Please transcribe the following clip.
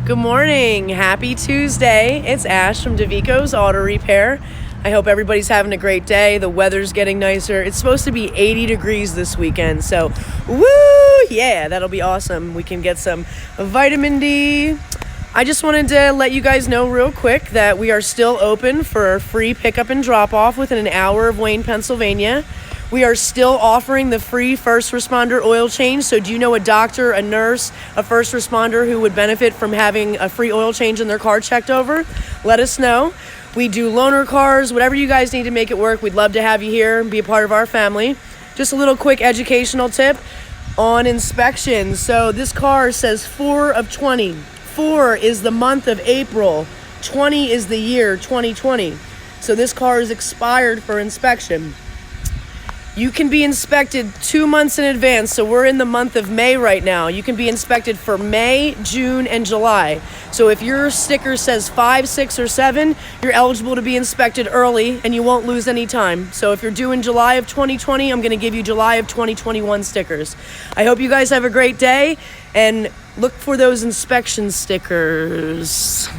Good morning. Happy Tuesday. It's Ash from DAvico's Auto Repair. I hope everybody's having a great day. The weather's getting nicer. It's supposed to be 80 degrees this weekend, so woo! Yeah, that'll be awesome. We can get some vitamin D. I just wanted to let you guys know real quick that we are still open for free pickup and drop-off within an hour of Wayne, Pennsylvania. We are still offering the free first responder oil change. So do you know a doctor, a nurse, a first responder who would benefit from having a free oil change in their car checked over? Let us know. We do loaner cars, whatever you guys need to make it work. We'd love to have you here and be a part of our family. Just a little quick educational tip on inspections. So this car says 4 of 20. 4 is the month of April. 20 is the year 2020. So this car is expired for inspection. You can be inspected 2 months in advance. So we're in the month of May right now. You can be inspected for May, June, and July. So if your sticker says 5, 6, or 7, you're eligible to be inspected early and you won't lose any time. So if you're due in July of 2020, I'm going to give you July of 2021 stickers. I hope you guys have a great day and look for those inspection stickers.